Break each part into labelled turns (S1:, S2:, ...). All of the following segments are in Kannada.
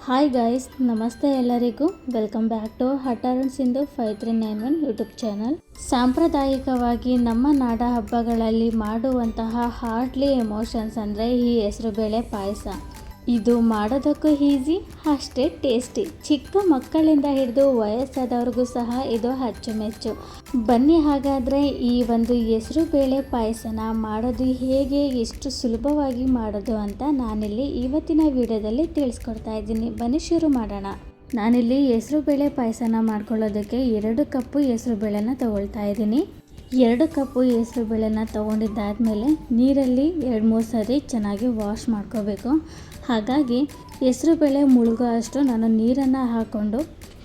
S1: ಹಾಯ್ ಗಾಯ್ಸ್, ನಮಸ್ತೆ ಎಲ್ಲರಿಗೂ. ವೆಲ್ಕಮ್ ಬ್ಯಾಕ್ ಟು ಹಟಾರನ್ ಸಿಂಧು 5391 ಯೂಟ್ಯೂಬ್ ಚಾನಲ್. ಸಾಂಪ್ರದಾಯಿಕವಾಗಿ ನಮ್ಮ ನಾಡ ಹಬ್ಬಗಳಲ್ಲಿ ಮಾಡುವಂತಹ ಹಾರ್ಟ್ಲಿ ಎಮೋಷನ್ಸ್ ಅಂದರೆ ಈ ಹೆಸರುಬೇಳೆ ಪಾಯಸ. ಇದು ಮಾಡೋದಕ್ಕೂ ಈಸಿ, ಅಷ್ಟೇ ಟೇಸ್ಟಿ. ಚಿಕ್ಕ ಮಕ್ಕಳಿಂದ ಹಿಡಿದು ವಯಸ್ಸಾದವ್ರಿಗೂ ಸಹ ಇದು ಅಚ್ಚುಮೆಚ್ಚು. ಬನ್ನಿ ಹಾಗಾದರೆ ಈ ಒಂದು ಹೆಸರುಬೇಳೆ ಪಾಯಸನ ಮಾಡೋದು ಹೇಗೆ, ಎಷ್ಟು ಸುಲಭವಾಗಿ ಮಾಡೋದು ಅಂತ ನಾನಿಲ್ಲಿ ಇವತ್ತಿನ ವಿಡಿಯೋದಲ್ಲಿ ತಿಳಿಸ್ಕೊಡ್ತಾ ಇದ್ದೀನಿ. ಬನ್ನಿ ಶುರು ಮಾಡೋಣ. ನಾನಿಲ್ಲಿ ಹೆಸರುಬೇಳೆ ಪಾಯಸನ ಮಾಡ್ಕೊಳ್ಳೋದಕ್ಕೆ 2 ಕಪ್ಪು ಹೆಸರುಬೇಳೆನ ತಗೊಳ್ತಾ ಇದ್ದೀನಿ. 2 ಕಪ್ಪು ಹೆಸರುಬೇಳೆನ ತೊಗೊಂಡಿದ್ದಾದಮೇಲೆ ನೀರಲ್ಲಿ 2-3 ಸರಿ ಚೆನ್ನಾಗಿ ವಾಶ್ ಮಾಡ್ಕೋಬೇಕು. ಹಾಗಾಗಿ ಹೆಸರುಬೇಳೆ ಮುಳುಗೋ ಅಷ್ಟು ನಾನು ನೀರನ್ನು ಹಾಕ್ಕೊಂಡು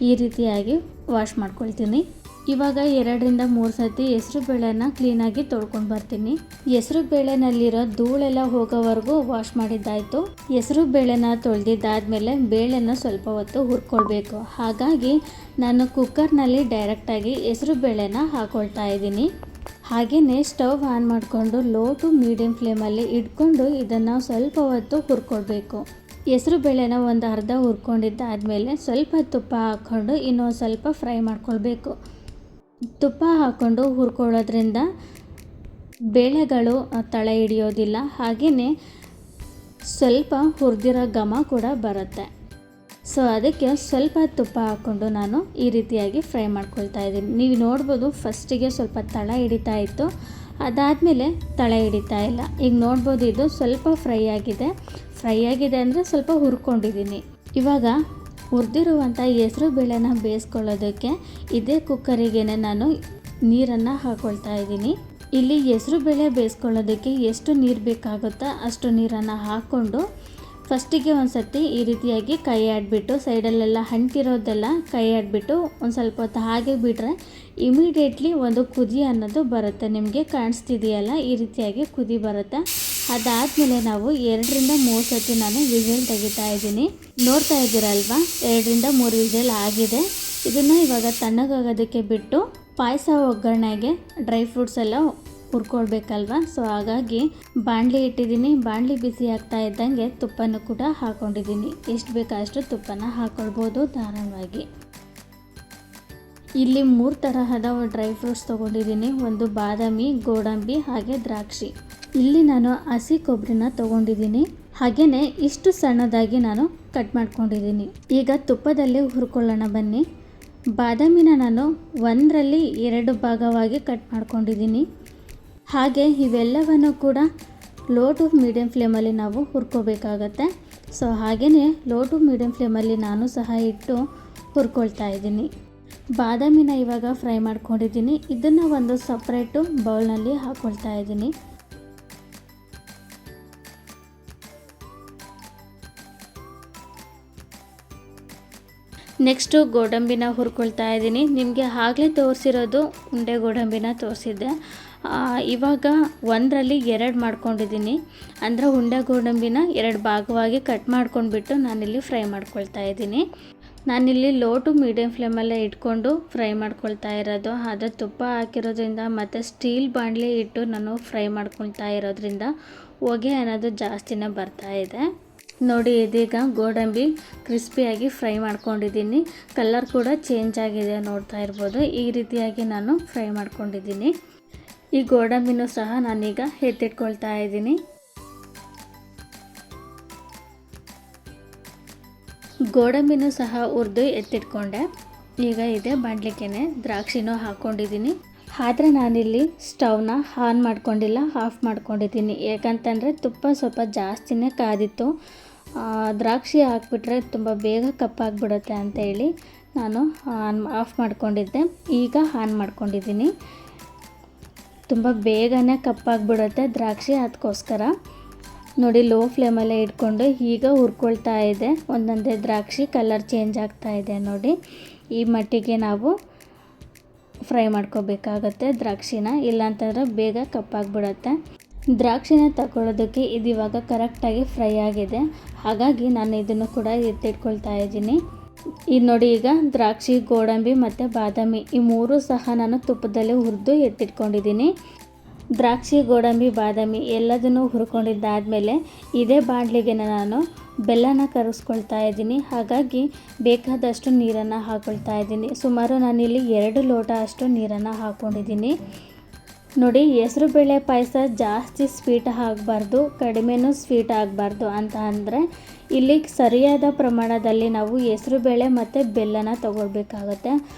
S1: ಈ ರೀತಿಯಾಗಿ ವಾಶ್ ಮಾಡ್ಕೊಳ್ತೀನಿ. ಇವಾಗ 2-3 ಸತಿ ಹೆಸರುಬೇಳೆನ ಕ್ಲೀನಾಗಿ ತೊಳ್ಕೊಂಡು ಬರ್ತೀನಿ. ಹೆಸರುಬೇಳೆನಲ್ಲಿರೋ ಧೂಳೆಲ್ಲ ಹೋಗೋವರೆಗೂ ವಾಶ್ ಮಾಡಿದ್ದಾಯಿತು. ಹೆಸರುಬೇಳೆನ ತೊಳೆದಿದ್ದಾದಮೇಲೆ ಬೇಳೆನ ಸ್ವಲ್ಪ ಹೊತ್ತು ಹುರ್ಕೊಳ್ಬೇಕು. ಹಾಗಾಗಿ ನಾನು ಕುಕ್ಕರ್ನಲ್ಲಿ ಡೈರೆಕ್ಟಾಗಿ ಹೆಸರುಬೇಳೆನ ಹಾಕ್ಕೊಳ್ತಾ ಇದ್ದೀನಿ. ಹಾಗೆಯೇ ಸ್ಟವ್ ಆನ್ ಮಾಡಿಕೊಂಡು ಲೋ ಟು ಮೀಡಿಯಮ್ ಫ್ಲೇಮಲ್ಲಿ ಇಟ್ಕೊಂಡು ಇದನ್ನು ಸ್ವಲ್ಪ ಹೊತ್ತು ಹುರ್ಕೊಳ್ಬೇಕು. ಹೆಸರುಬೇಳೆನ ಒಂದು ಅರ್ಧ ಹುರ್ಕೊಂಡಿದ್ದಾದಮೇಲೆ ಸ್ವಲ್ಪ ತುಪ್ಪ ಹಾಕ್ಕೊಂಡು ಇನ್ನೊಂದು ಸ್ವಲ್ಪ ಫ್ರೈ ಮಾಡ್ಕೊಳ್ಬೇಕು. ತುಪ್ಪ ಹಾಕ್ಕೊಂಡು ಹುರ್ಕೊಳ್ಳೋದ್ರಿಂದ ಬೇಳೆಗಳು ತಳ ಹಿಡಿಯೋದಿಲ್ಲ, ಹಾಗೆಯೇ ಸ್ವಲ್ಪ ಹುರಿದಿರೋ ಘಮ ಕೂಡ ಬರುತ್ತೆ. ಸೊ ಅದಕ್ಕೆ ಸ್ವಲ್ಪ ತುಪ್ಪ ಹಾಕ್ಕೊಂಡು ನಾನು ಈ ರೀತಿಯಾಗಿ ಫ್ರೈ ಮಾಡ್ಕೊಳ್ತಾ ಇದ್ದೀನಿ. ನೀವು ನೋಡ್ಬೋದು ಫಸ್ಟಿಗೆ ಸ್ವಲ್ಪ ತಳ ಹಿಡಿತಾ ಇತ್ತು, ಅದಾದಮೇಲೆ ತಳ ಹಿಡಿತಾ ಇಲ್ಲ. ಈಗ ನೋಡ್ಬೋದು ಇದು ಸ್ವಲ್ಪ ಫ್ರೈ ಆಗಿದೆ ಅಂದರೆ ಸ್ವಲ್ಪ ಹುರ್ಕೊಂಡಿದ್ದೀನಿ. ಇವಾಗ ಹುರಿದಿರುವಂಥ ಹೆಸರು ಬೇಳೆನ ಬೇಯಿಸ್ಕೊಳ್ಳೋದಕ್ಕೆ ಇದೇ ಕುಕ್ಕರಿಗೆ ನಾನು ನೀರನ್ನು ಹಾಕ್ಕೊಳ್ತಾ ಇದ್ದೀನಿ. ಇಲ್ಲಿ ಹೆಸರು ಬೇಳೆ ಬೇಯಿಸ್ಕೊಳ್ಳೋದಕ್ಕೆ ಎಷ್ಟು ನೀರು ಬೇಕಾಗುತ್ತೋ ಅಷ್ಟು ನೀರನ್ನು ಹಾಕ್ಕೊಂಡು ಫಸ್ಟಿಗೆ ಒಂದು ಸರ್ತಿ ಈ ರೀತಿಯಾಗಿ ಕೈ ಆಡಿಬಿಟ್ಟು ಸೈಡಲ್ಲೆಲ್ಲ ಅಂಟಿರೋದೆಲ್ಲ ಕೈ ಆಡಿಬಿಟ್ಟು ಒಂದು ಸ್ವಲ್ಪ ಹೊತ್ತು ಹಾಗೆ ಬಿಟ್ಟರೆ ಇಮಿಡಿಯೇಟ್ಲಿ ಒಂದು ಕುದಿ ಅನ್ನೋದು ಬರುತ್ತೆ. ನಿಮಗೆ ಕಾಣಿಸ್ತಿದೆಯಲ್ಲ, ಈ ರೀತಿಯಾಗಿ ಕುದಿ ಬರುತ್ತೆ. ಅದಾದಮೇಲೆ ನಾವು 2-3 ಸತಿ ನಾನು ವಿಸಿಲ್ ತೆಗಿತಾ ಇದ್ದೀನಿ. ನೋಡ್ತಾ ಇದ್ದೀರಲ್ವಾ, 2-3 ವಿಸಿಲ್ ಆಗಿದೆ. ಇದನ್ನು ಇವಾಗ ತಣ್ಣಗಾಗೋದಕ್ಕೆ ಬಿಟ್ಟು ಪಾಯಸ ಒಗ್ಗರಣೆಗೆ ಡ್ರೈ ಫ್ರೂಟ್ಸ್ ಎಲ್ಲ ಹುರ್ಕೊಳ್ಬೇಕಲ್ವ. ಸೊ ಹಾಗಾಗಿ ಬಾಣಲಿ ಇಟ್ಟಿದ್ದೀನಿ. ಬಾಣಲಿ ಬಿಸಿ ಆಗ್ತಾ ಇದ್ದಂಗೆ ತುಪ್ಪನೂ ಕೂಡ ಹಾಕ್ಕೊಂಡಿದ್ದೀನಿ. ಎಷ್ಟು ಬೇಕೋ ಅಷ್ಟು ತುಪ್ಪನ ಹಾಕ್ಕೊಳ್ಬೋದು ಧಾರಾಳವಾಗಿ. ಇಲ್ಲಿ 3 ತರಹದ ಡ್ರೈ ಫ್ರೂಟ್ಸ್ ತೊಗೊಂಡಿದ್ದೀನಿ. ಒಂದು ಬಾದಾಮಿ, ಗೋಡಂಬಿ ಹಾಗೆ ದ್ರಾಕ್ಷಿ. ಇಲ್ಲಿ ನಾನು ಹಸಿ ಕೊಬ್ಬರಿನ ತೊಗೊಂಡಿದ್ದೀನಿ. ಹಾಗೆಯೇ ಇಷ್ಟು ಸಣ್ಣದಾಗಿ ನಾನು ಕಟ್ ಮಾಡ್ಕೊಂಡಿದ್ದೀನಿ. ಈಗ ತುಪ್ಪದಲ್ಲಿ ಹುರ್ಕೊಳ್ಳೋಣ ಬನ್ನಿ. ಬಾದಾಮಿನ ನಾನು 1/2 ಭಾಗವಾಗಿ ಕಟ್ ಮಾಡ್ಕೊಂಡಿದ್ದೀನಿ. ಹಾಗೆ ಇವೆಲ್ಲವನ್ನು ಕೂಡ ಲೋ ಟು ಮೀಡಿಯಮ್ ಫ್ಲೇಮಲ್ಲಿ ನಾವು ಹುರ್ಕೋಬೇಕಾಗತ್ತೆ. ಸೊ ಹಾಗೆಯೇ ಲೋ ಟು ಮೀಡಿಯಮ್ ಫ್ಲೇಮಲ್ಲಿ ನಾನು ಸಹ ಇಟ್ಟು ಹುರ್ಕೊಳ್ತಾ ಇದ್ದೀನಿ. ಬಾದಾಮಿನ ಇವಾಗ ಫ್ರೈ ಮಾಡ್ಕೊಂಡಿದ್ದೀನಿ. ಇದನ್ನು ಒಂದು ಸಪ್ರೇಟು ಬೌಲ್ನಲ್ಲಿ ಹಾಕ್ಕೊಳ್ತಾ ಇದ್ದೀನಿ. ನೆಕ್ಸ್ಟು ಗೋಡಂಬಿನ ಹುರ್ಕೊಳ್ತಾ ಇದ್ದೀನಿ. ನಿಮಗೆ ಆಗಲೇ ತೋರಿಸಿರೋದು ಉಂಡೆ ಗೋಡಂಬಿನ ತೋರಿಸಿದ್ದೆ. ಇವಾಗ 1/2 ಮಾಡ್ಕೊಂಡಿದ್ದೀನಿ. ಅಂದರೆ ಉಂಡೆ ಗೋಡಂಬಿನ 2 ಭಾಗವಾಗಿ ಕಟ್ ಮಾಡ್ಕೊಂಡ್ಬಿಟ್ಟು ನಾನಿಲ್ಲಿ ಫ್ರೈ ಮಾಡ್ಕೊಳ್ತಾ ಇದ್ದೀನಿ. ನಾನಿಲ್ಲಿ ಲೋ ಟು ಮೀಡಿಯಮ್ ಫ್ಲೇಮಲ್ಲೇ ಇಟ್ಕೊಂಡು ಫ್ರೈ ಮಾಡ್ಕೊಳ್ತಾ ಇರೋದು. ಆದರೆ ತುಪ್ಪ ಹಾಕಿರೋದ್ರಿಂದ ಮತ್ತು ಸ್ಟೀಲ್ ಬಾಣಲೆ ಇಟ್ಟು ನಾನು ಫ್ರೈ ಮಾಡ್ಕೊಳ್ತಾ ಇರೋದ್ರಿಂದ ಹೊಗೆ ಅನ್ನೋದು ಜಾಸ್ತಿನೇ ಬರ್ತಾ ಇದೆ. ನೋಡಿ, ಇದೀಗ ಗೋಡಂಬಿ ಕ್ರಿಸ್ಪಿಯಾಗಿ ಫ್ರೈ ಮಾಡ್ಕೊಂಡಿದ್ದೀನಿ. ಕಲರ್ ಕೂಡ ಚೇಂಜ್ ಆಗಿದೆ, ನೋಡ್ತಾ ಇರ್ಬೋದು. ಈ ರೀತಿಯಾಗಿ ನಾನು ಫ್ರೈ ಮಾಡ್ಕೊಂಡಿದ್ದೀನಿ. ಈ ಗೋಡಂಬಿನೂ ಸಹ ನಾನೀಗ ಎತ್ತಿಟ್ಕೊಳ್ತಾ ಇದ್ದೀನಿ. ಗೋಡಂಬಿನೂ ಸಹ ಹುರಿದು ಎತ್ತಿಟ್ಕೊಂಡೆ. ಈಗ ಇದೆ ಬಾಣಲಿಗೆನೆ ದ್ರಾಕ್ಷಿನೂ ಹಾಕ್ಕೊಂಡಿದ್ದೀನಿ. ಆದರೆ ನಾನಿಲ್ಲಿ ಸ್ಟವ್ನ ಆನ್ ಮಾಡ್ಕೊಂಡಿಲ್ಲ, ಆಫ್ ಮಾಡ್ಕೊಂಡಿದ್ದೀನಿ. ಯಾಕಂತಂದರೆ ತುಪ್ಪ ಸ್ವಲ್ಪ ಜಾಸ್ತಿನೇ ಕಾದಿತ್ತು. ದ್ರಾಕ್ಷಿ ಹಾಕ್ಬಿಟ್ರೆ ತುಂಬ ಬೇಗ ಕಪ್ಪಾಗಿಬಿಡುತ್ತೆ ಅಂತೇಳಿ ನಾನು ಆಫ್ ಮಾಡ್ಕೊಂಡಿದ್ದೆ. ಈಗ ಆನ್ ಮಾಡ್ಕೊಂಡಿದ್ದೀನಿ. ತುಂಬ ಬೇಗನೆ ಕಪ್ಪಾಗಿಬಿಡುತ್ತೆ ದ್ರಾಕ್ಷಿ, ಅದಕ್ಕೋಸ್ಕರ ನೋಡಿ ಲೋ ಫ್ಲೇಮಲ್ಲೇ ಇಟ್ಕೊಂಡು ಈಗ ಹುರ್ಕೊಳ್ತಾ ಇದೆ. ಒಂದೊಂದೇ ದ್ರಾಕ್ಷಿ ಕಲರ್ ಚೇಂಜ್ ಆಗ್ತಾ ಇದೆ ನೋಡಿ. ಈ ಮಟ್ಟಿಗೆ ನಾವು ಫ್ರೈ ಮಾಡ್ಕೋಬೇಕಾಗತ್ತೆ ದ್ರಾಕ್ಷಿನ, ಇಲ್ಲಾಂತಂದರೆ ಬೇಗ ಕಪ್ಪಾಗಿಬಿಡುತ್ತೆ. ದ್ರಾಕ್ಷಿನ ತಗೊಳ್ಳೋದಕ್ಕೆ ಇದು ಇವಾಗ ಕರೆಕ್ಟಾಗಿ ಫ್ರೈ ಆಗಿದೆ. ಹಾಗಾಗಿ ನಾನು ಇದನ್ನು ಕೂಡ ಎತ್ತಿಟ್ಕೊಳ್ತಾ ಇದ್ದೀನಿ. ಇದು ನೋಡಿ, ಈಗ ದ್ರಾಕ್ಷಿ, ಗೋಡಂಬಿ ಮತ್ತು ಬಾದಾಮಿ ಈ 3 ಸಹ ನಾನು ತುಪ್ಪದಲ್ಲಿ ಹುರಿದು ಎತ್ತಿಟ್ಕೊಂಡಿದ್ದೀನಿ. ದ್ರಾಕ್ಷಿ, ಗೋಡಂಬಿ, ಬಾದಾಮಿ ಎಲ್ಲದನ್ನು ಹುರ್ಕೊಂಡಿದ್ದಾದಮೇಲೆ ಇದೇ ಬಾಣಲಿಗೆ ನಾನು ಬೆಲ್ಲನ ಕರಗಿಸ್ಕೊಳ್ತಾ ಇದ್ದೀನಿ. ಹಾಗಾಗಿ ಬೇಕಾದಷ್ಟು ನೀರನ್ನು ಹಾಕ್ಕೊಳ್ತಾ ಇದ್ದೀನಿ. ಸುಮಾರು ನಾನಿಲ್ಲಿ 2 ಲೋಟ ಅಷ್ಟು ನೀರನ್ನು ಹಾಕ್ಕೊಂಡಿದ್ದೀನಿ. ನೋಡಿ, ಹೆಸರುಬೇಳೆ ಪಾಯಸ ಜಾಸ್ತಿ ಸ್ವೀಟ್ ಆಗಬಾರ್ದು, ಕಡಿಮೆನೂ ಸ್ವೀಟ್ ಆಗಬಾರ್ದು ಅಂತ ಅಂದರೆ ಇಲ್ಲಿ ಸರಿಯಾದ ಪ್ರಮಾಣದಲ್ಲಿ ನಾವು ಹೆಸರುಬೇಳೆ ಮತ್ತು ಬೆಲ್ಲನ ತಗೊಳ್ಬೇಕಾಗತ್ತೆ.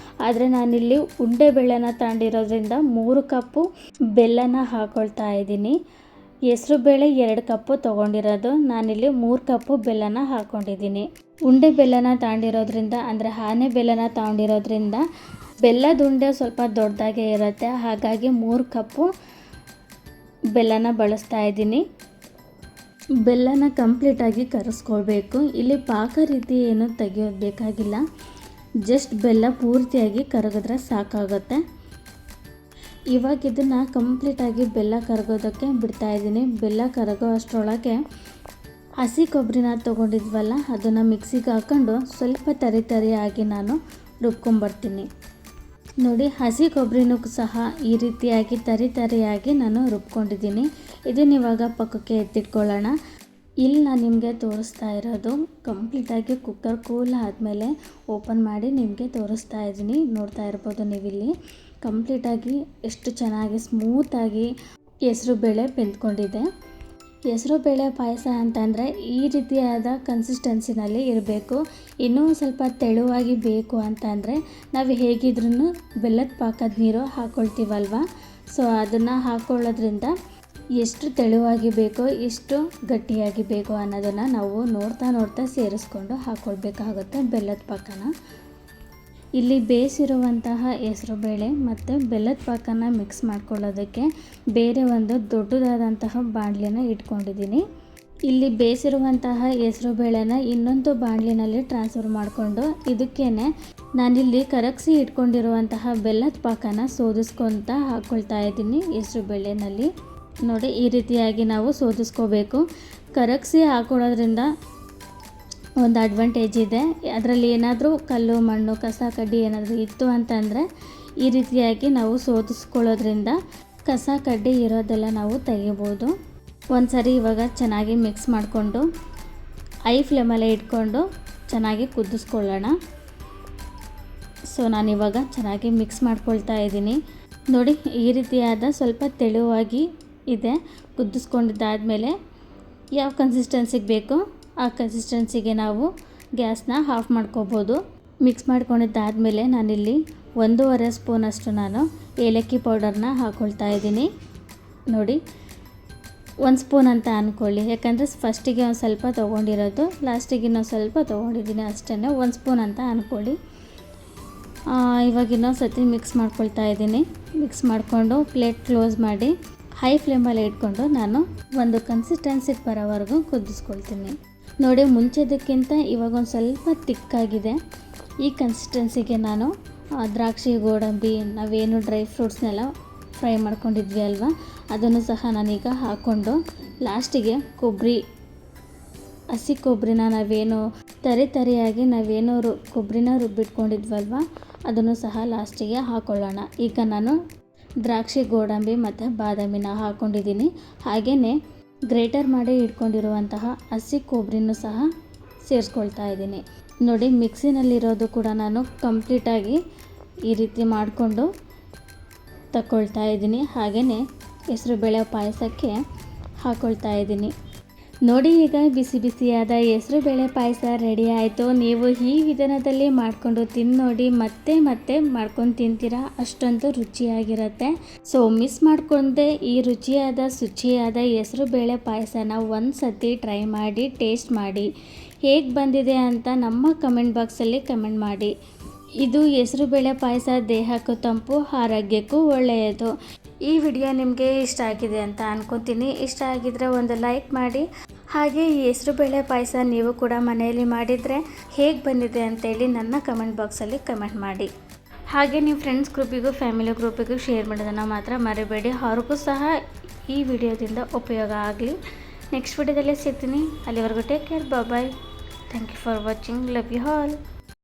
S1: ಆದರೆ ನಾನಿಲ್ಲಿ ಉಂಡೆ ಬೆಲ್ಲನ ತಗೊಂಡಿರೋದ್ರಿಂದ 3 ಕಪ್ಪು ಬೆಲ್ಲನ ಹಾಕ್ಕೊಳ್ತಾ ಇದ್ದೀನಿ. ಹೆಸರುಬೇಳೆ 2 ಕಪ್ಪು ತೊಗೊಂಡಿರೋದು, ನಾನಿಲ್ಲಿ 3 ಕಪ್ಪು ಬೆಲ್ಲನ ಹಾಕ್ಕೊಂಡಿದ್ದೀನಿ. ಉಂಡೆ ಬೆಲ್ಲನ ತಗೊಂಡಿರೋದ್ರಿಂದ ಅಂದರೆ ಆನೆ ಬೆಲ್ಲನ ತಗೊಂಡಿರೋದ್ರಿಂದ ಬೆಲ್ಲದ ಉಂಡೆ ಸ್ವಲ್ಪ ದೊಡ್ಡದಾಗೇ ಇರುತ್ತೆ. ಹಾಗಾಗಿ 3 ಕಪ್ಪು ಬೆಲ್ಲನ ಬಳಸ್ತಾ ಇದ್ದೀನಿ. ಬೆಲ್ಲನ ಕಂಪ್ಲೀಟಾಗಿ ಕರಗಿಸ್ಕೊಳ್ಬೇಕು. ಇಲ್ಲಿ ಪಾಕ ರೀತಿ ಏನು ತೆಗಿಯೋದು ಬೇಕಾಗಿಲ್ಲ, ಜಸ್ಟ್ ಬೆಲ್ಲ ಪೂರ್ತಿಯಾಗಿ ಕರಗಿದ್ರೆ ಸಾಕಾಗುತ್ತೆ. ಇವಾಗ ಇದನ್ನು ಕಂಪ್ಲೀಟಾಗಿ ಬೆಲ್ಲ ಕರಗೋದಕ್ಕೆ ಬಿಡ್ತಾ ಇದ್ದೀನಿ. ಬೆಲ್ಲ ಕರಗೋ ಅಷ್ಟರೊಳಗೆ ಹಸಿ ಕೊಬ್ಬರಿನ ತೊಗೊಂಡಿದ್ವಲ್ಲ ಅದನ್ನು ಮಿಕ್ಸಿಗೆ ಹಾಕ್ಕೊಂಡು ಸ್ವಲ್ಪ ತರಿಯಾಗಿ ನಾನು ರುಬ್ಕೊಂಬರ್ತೀನಿ. ನೋಡಿ, ಹಸಿ ಕೊಬ್ಬರಿನೂ ಸಹ ಈ ರೀತಿಯಾಗಿ ತರಿಯಾಗಿ ನಾನು ರುಬ್ಕೊಂಡಿದ್ದೀನಿ. ಇದನ್ನ ಇವಾಗ ಪಕ್ಕಕ್ಕೆ ಎತ್ತಿಟ್ಕೊಳ್ಳೋಣ. ಇಲ್ಲಿ ನಾನು ನಿಮಗೆ ತೋರಿಸ್ತಾ ಇರೋದು ಕಂಪ್ಲೀಟಾಗಿ ಕುಕ್ಕರ್ ಕೂಲ್ ಆದಮೇಲೆ ಓಪನ್ ಮಾಡಿ ನಿಮಗೆ ತೋರಿಸ್ತಾ ಇದ್ದೀನಿ. ನೋಡ್ತಾ ಇರ್ಬೋದು ನೀವಿಲ್ಲಿ ಕಂಪ್ಲೀಟಾಗಿ ಎಷ್ಟು ಚೆನ್ನಾಗಿ ಸ್ಮೂತಾಗಿ ಹೆಸರುಬೇಳೆ ಬೆಂದ್ಕೊಂಡಿದೆ. ಹೆಸರುಬೇಳೆ ಪಾಯಸ ಅಂತಂದರೆ ಈ ರೀತಿಯಾದ ಕನ್ಸಿಸ್ಟೆನ್ಸಿನಲ್ಲಿ ಇರಬೇಕು. ಇನ್ನೂ ಸ್ವಲ್ಪ ತೆಳುವಾಗಿ ಬೇಕು ಅಂತಂದರೆ ನಾವು ಹೇಗಿದ್ರೂ ಬೆಲ್ಲದ ಪಾಕದ ನೀರು ಹಾಕ್ಕೊಳ್ತೀವಲ್ವ, ಸೊ ಅದನ್ನು ಹಾಕ್ಕೊಳ್ಳೋದ್ರಿಂದ ಎಷ್ಟು ತೆಳುವಾಗಿ ಬೇಕೋ ಎಷ್ಟು ಗಟ್ಟಿಯಾಗಿ ಬೇಕೋ ಅನ್ನೋದನ್ನು ನಾವು ನೋಡ್ತಾ ಸೇರಿಸ್ಕೊಂಡು ಹಾಕ್ಕೊಳ್ಬೇಕಾಗುತ್ತೆ ಬೆಲ್ಲದ ಪಾಕನ. ಇಲ್ಲಿ ಬೇಯಿಸಿರುವಂತಹ ಹೆಸರುಬೇಳೆ ಮತ್ತು ಬೆಲ್ಲದ ಪಾಕನ ಮಿಕ್ಸ್ ಮಾಡ್ಕೊಳ್ಳೋದಕ್ಕೆ ಬೇರೆ ಒಂದು ದೊಡ್ಡದಾದಂತಹ ಬಾಣಲಿನ ಇಟ್ಕೊಂಡಿದ್ದೀನಿ. ಇಲ್ಲಿ ಬೇಯಿಸಿರುವಂತಹ ಹೆಸರುಬೇಳೆನ ಇನ್ನೊಂದು ಬಾಣಲಿನಲ್ಲಿ ಟ್ರಾನ್ಸ್ಫರ್ ಮಾಡಿಕೊಂಡು ಇದಕ್ಕೇನೆ ನಾನಿಲ್ಲಿ ಕರಗಿಸಿ ಇಟ್ಕೊಂಡಿರುವಂತಹ ಬೆಲ್ಲದ ಪಾಕನ ಸೋದಿಸ್ಕೊತ ಹಾಕ್ಕೊಳ್ತಾ ಇದ್ದೀನಿ ಹೆಸರುಬೇಳೆನಲ್ಲಿ. ನೋಡಿ, ಈ ರೀತಿಯಾಗಿ ನಾವು ಸೋದಿಸ್ಕೋಬೇಕು. ಕರಗಿಸಿ ಹಾಕೊಳ್ಳೋದ್ರಿಂದ ಒಂದು ಅಡ್ವಾಂಟೇಜ್ ಇದೆ. ಅದರಲ್ಲಿ ಏನಾದರೂ ಕಲ್ಲು ಮಣ್ಣು ಕಸ ಕಡ್ಡಿ ಏನಾದರೂ ಇತ್ತು ಅಂತಂದರೆ ಈ ರೀತಿಯಾಗಿ ನಾವು ಸೋದಿಸ್ಕೊಳ್ಳೋದ್ರಿಂದ ಕಸ ಕಡ್ಡಿ ಇರೋದೆಲ್ಲ ನಾವು ತೆಗಿಬೋದು. ಒಂದು ಸರಿ ಇವಾಗ ಚೆನ್ನಾಗಿ ಮಿಕ್ಸ್ ಮಾಡಿಕೊಂಡು ಐ ಫ್ಲೇಮಲ್ಲೇ ಇಟ್ಕೊಂಡು ಚೆನ್ನಾಗಿ ಕುದಿಸ್ಕೊಳ್ಳೋಣ. ಸೊ ನಾನಿವಾಗ ಚೆನ್ನಾಗಿ ಮಿಕ್ಸ್ ಮಾಡ್ಕೊಳ್ತಾ ಇದ್ದೀನಿ. ನೋಡಿ, ಈ ರೀತಿಯಾದ ಸ್ವಲ್ಪ ತೆಳುವಾಗಿ ಇದೆ. ಕುದಿಸ್ಕೊಂಡಿದ್ದಾದಮೇಲೆ ಯಾವ ಕನ್ಸಿಸ್ಟೆನ್ಸಿಗೆ ಬೇಕೋ ಆ ಕನ್ಸಿಸ್ಟೆನ್ಸಿಗೆ ನಾವು ಗ್ಯಾಸ್ನ ಆಫ್ ಮಾಡ್ಕೋಬೋದು. ಮಿಕ್ಸ್ ಮಾಡ್ಕೊಂಡಿದ್ದಾದಮೇಲೆ ನಾನಿಲ್ಲಿ 1.5 ಸ್ಪೂನಷ್ಟು ನಾನು ಏಲಕ್ಕಿ ಪೌಡರ್ನ ಹಾಕ್ಕೊಳ್ತಾ ಇದ್ದೀನಿ. ನೋಡಿ, 1 ಸ್ಪೂನ್ ಅಂತ ಅಂದ್ಕೊಳ್ಳಿ, ಯಾಕಂದರೆ ಫಸ್ಟಿಗೆ ಒಂದು ಸ್ವಲ್ಪ ತೊಗೊಂಡಿರೋದು, ಲಾಸ್ಟಿಗೆ ಇನ್ನೊಂದು ಸ್ವಲ್ಪ ತೊಗೊಂಡಿದ್ದೀನಿ ಅಷ್ಟೇ. 1 ಸ್ಪೂನ್ ಅಂತ ಅಂದ್ಕೊಳ್ಳಿ. ಇವಾಗ ಇನ್ನೊಂದು ಸತಿ ಮಿಕ್ಸ್ ಮಾಡ್ಕೊಳ್ತಾ ಇದ್ದೀನಿ. ಮಿಕ್ಸ್ ಮಾಡಿಕೊಂಡು ಪ್ಲೇಟ್ ಕ್ಲೋಸ್ ಮಾಡಿ ಹೈ ಫ್ಲೇಮಲ್ಲಿ ಇಟ್ಕೊಂಡು ನಾನು ಒಂದು ಕನ್ಸಿಸ್ಟೆನ್ಸಿಗೆ ಬರೋವರೆಗೂ ಕುದಿಸ್ಕೊಳ್ತೀನಿ. ನೋಡಿ, ಮುಂಚೆದಕ್ಕಿಂತ ಇವಾಗ ಒಂದು ಸ್ವಲ್ಪ ತಿಕ್ಕಾಗಿದೆ. ಈ ಕನ್ಸಿಸ್ಟೆನ್ಸಿಗೆ ನಾನು ದ್ರಾಕ್ಷಿ, ಗೋಡಂಬಿ, ನಾವೇನು ಡ್ರೈ ಫ್ರೂಟ್ಸ್ನೆಲ್ಲ ಫ್ರೈ ಮಾಡ್ಕೊಂಡಿದ್ವಿ ಅಲ್ವಾ, ಅದನ್ನು ಸಹ ನಾನೀಗ ಹಾಕ್ಕೊಂಡು ಲಾಸ್ಟಿಗೆ ಹಸಿ ಕೊಬ್ಬರಿನ ನಾವೇನು ತರಿಯಾಗಿ ನಾವೇನು ಕೊಬ್ಬರಿನ ರುಬ್ಬಿಟ್ಕೊಂಡಿದ್ವಲ್ವ ಅದನ್ನು ಸಹ ಲಾಸ್ಟಿಗೆ ಹಾಕ್ಕೊಳ್ಳೋಣ. ಈಗ ನಾನು ದ್ರಾಕ್ಷಿ, ಗೋಡಂಬಿ ಮತ್ತು ಬಾದಾಮಿನ ಹಾಕ್ಕೊಂಡಿದ್ದೀನಿ. ಹಾಗೆಯೇ ಗ್ರೇಟರ್ ಮಾಡಿ ಇಟ್ಕೊಂಡಿರುವಂತಹ ಹಸಿ ಕೊಬ್ಬರಿನೂ ಸಹ ಸೇರಿಸ್ಕೊಳ್ತಾ ಇದ್ದೀನಿ. ನೋಡಿ, ಮಿಕ್ಸಿನಲ್ಲಿರೋದು ಕೂಡ ನಾನು ಕಂಪ್ಲೀಟಾಗಿ ಈ ರೀತಿ ಮಾಡಿಕೊಂಡು ತಗೊಳ್ತಾ ಇದ್ದೀನಿ. ಹಾಗೆಯೇ ಹೆಸರುಬೇಳೆ ಪಾಯಸಕ್ಕೆ ಹಾಕ್ಕೊಳ್ತಾ ಇದ್ದೀನಿ. ನೋಡಿ, ಈಗ ಬಿಸಿ ಬಿಸಿಯಾದ ಹೆಸರುಬೇಳೆ ಪಾಯಸ ರೆಡಿ ಆಯಿತು. ನೀವು ಈ ವಿಧಾನದಲ್ಲಿ ಮಾಡಿಕೊಂಡು ತಿನ್ನೋಡಿ, ಮತ್ತೆ ಮಾಡ್ಕೊಂಡು ತಿಂತೀರಾ, ಅಷ್ಟೊಂದು ರುಚಿಯಾಗಿರುತ್ತೆ. ಸೊ ಮಿಸ್ ಮಾಡಿಕೊಂಡೆ ಈ ರುಚಿಯಾದ ಶುಚಿಯಾದ ಹೆಸರುಬೇಳೆ ಪಾಯಸನ ಒಂದು ಸತಿ ಟ್ರೈ ಮಾಡಿ ಟೇಸ್ಟ್ ಮಾಡಿ ಹೇಗೆ ಬಂದಿದೆ ಅಂತ ನಮ್ಮ ಕಮೆಂಟ್ ಬಾಕ್ಸಲ್ಲಿ ಕಮೆಂಟ್ ಮಾಡಿ. ಇದು ಹೆಸರುಬೇಳೆ ಪಾಯಸ ದೇಹಕ್ಕೂ ತಂಪು, ಆರೋಗ್ಯಕ್ಕೂ ಒಳ್ಳೆಯದು. ಈ ವಿಡಿಯೋ ನಿಮಗೆ ಇಷ್ಟ ಆಗಿದೆ ಅಂತ ಅನ್ಕೋತೀನಿ. ಇಷ್ಟ ಆಗಿದ್ರೆ ಒಂದು ಲೈಕ್ ಮಾಡಿ. ಹಾಗೆ ಈ ಹೆಸರುಬೇಳೆ ಪಾಯಸ ನೀವು ಕೂಡ ಮನೆಯಲ್ಲಿ ಮಾಡಿದರೆ ಹೇಗೆ ಬಂದಿದೆ ಅಂತೇಳಿ ನನ್ನ ಕಮೆಂಟ್ ಬಾಕ್ಸಲ್ಲಿ ಕಮೆಂಟ್ ಮಾಡಿ. ಹಾಗೆ ನಿಮ್ಮ ಫ್ರೆಂಡ್ಸ್ ಗ್ರೂಪಿಗೂ ಫ್ಯಾಮಿಲಿ ಗ್ರೂಪಿಗೂ ಶೇರ್ ಮಾಡೋದನ್ನು ಮಾತ್ರ ಮರಿಬೇಡಿ. ಅವ್ರಿಗೂ ಸಹ ಈ ವಿಡಿಯೋದಿಂದ ಉಪಯೋಗ ಆಗಲಿ. ನೆಕ್ಸ್ಟ್ ವಿಡಿಯೋದಲ್ಲಿ ಸಿಗ್ತೀನಿ. ಅಲ್ಲಿವರೆಗೂ take care, bye. Thank you for watching. Love you all.